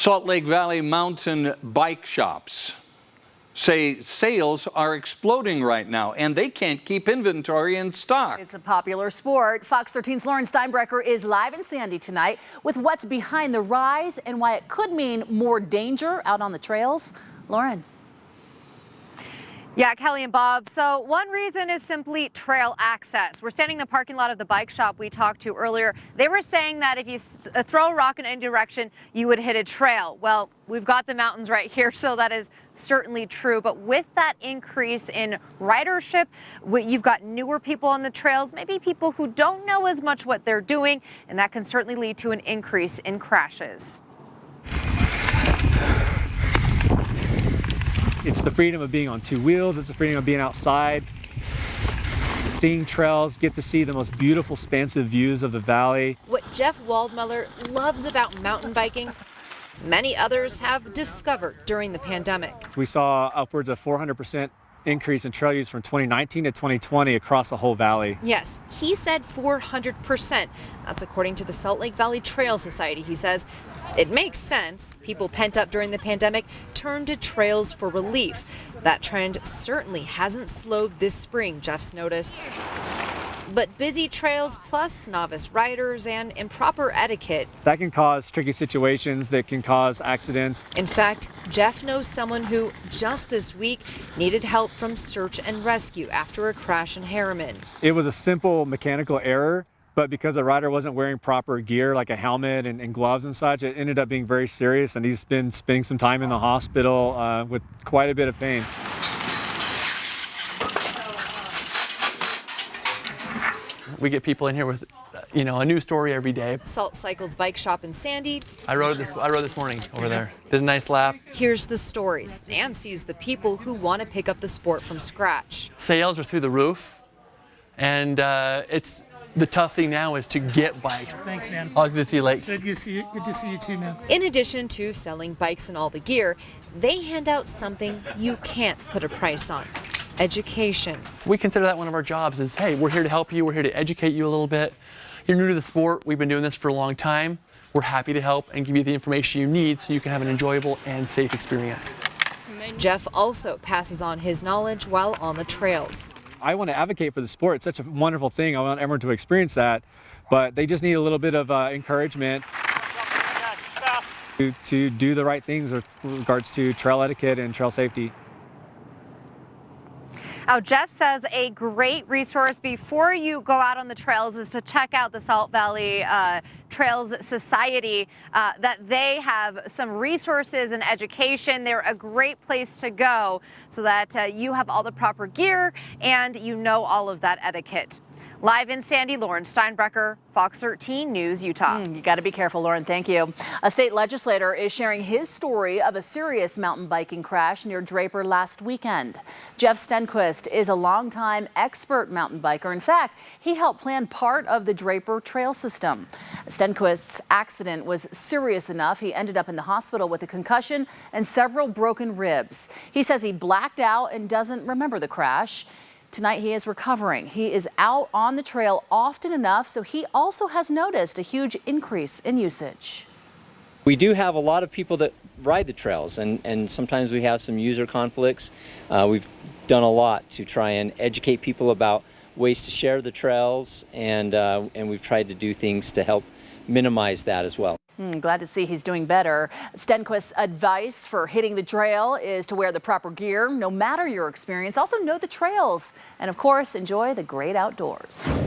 Salt Lake Valley mountain bike shops say sales are exploding right now and they can't keep inventory in stock. It's a popular sport. Fox 13's Lauren Steinbrecher is live in Sandy tonight with what's behind the rise and why it could mean more danger out on the trails. Lauren. Yeah, Kelly and Bob. So one reason is simply trail access. We're standing in the parking lot of the bike shop we talked to earlier. They were saying that if you throw a rock in any direction, you would hit a trail. Well, we've got the mountains right here, so that is certainly true. But with that increase in ridership, you've got newer people on the trails, maybe people who don't know as much what they're doing, and that can certainly lead to an increase in crashes. It's the freedom of being on two wheels. It's the freedom of being outside, seeing trails, get to see the most beautiful, expansive views of the valley. What Jeff Waldmuller loves about mountain biking, many others have discovered during the pandemic. We saw upwards of 400% increase in trail use from 2019 to 2020 across the whole valley. Yes, he said 400%. That's according to the Salt Lake Valley Trail Society. He says it makes sense. People pent up during the pandemic turned to trails for relief. That trend certainly hasn't slowed this spring, Jeff's noticed. But busy trails plus novice riders and improper etiquette. That can cause tricky situations, that can cause accidents. In fact, Jeff knows someone who just this week needed help from search and rescue after a crash in Harriman. It was a simple mechanical error, but because the rider wasn't wearing proper gear like a helmet and gloves and such, it ended up being very serious, and he's been spending some time in the hospital with quite a bit of pain. We get people in here with, a new story every day. Salt Cycles bike shop in Sandy. I rode this morning over there. Did a nice lap. Here's the stories and sees the people who want to pick up the sport from scratch. Sales are through the roof, and it's the tough thing now is to get bikes. Thanks, man. Always good to see you, Lake. Good to see you. Good to see you too, man. In addition to selling bikes and all the gear, they hand out something you can't put a price on. Education. We consider that one of our jobs is, hey, we're here to help you. We're here to educate you a little bit. You're new to the sport. We've been doing this for a long time. We're happy to help and give you the information you need so you can have an enjoyable and safe experience. Jeff also passes on his knowledge while on the trails. I want to advocate for the sport. It's such a wonderful thing. I want everyone to experience that, but they just need a little bit of encouragement to do the right things with regards to trail etiquette and trail safety. Now, Jeff says a great resource before you go out on the trails is to check out the Salt Valley Trails Society, that they have some resources and education. They're a great place to go so that you have all the proper gear and you know all of that etiquette. Live in Sandy, Lauren Steinbrecher, Fox 13 News, Utah. You got to be careful, Lauren. Thank you. A state legislator is sharing his story of a serious mountain biking crash near Draper last weekend. Jeff STENQUIST is a longtime expert mountain biker. In fact, he helped plan part of the Draper trail system. STENQUIST's accident was serious enough. He ended up in the hospital with a concussion and several broken ribs. He says he blacked out and doesn't remember the crash. Tonight he is recovering. He is out on the trail often enough, so he also has noticed a huge increase in usage. We do have a lot of people that ride the trails, and sometimes we have some user conflicts. We've done a lot to try and educate people about ways to share the trails, and we've tried to do things to help minimize that as well. Glad to see he's doing better. STENQUIST's advice for hitting the trail is to wear the proper gear, no matter your experience. Also know the trails, and of course, enjoy the great outdoors.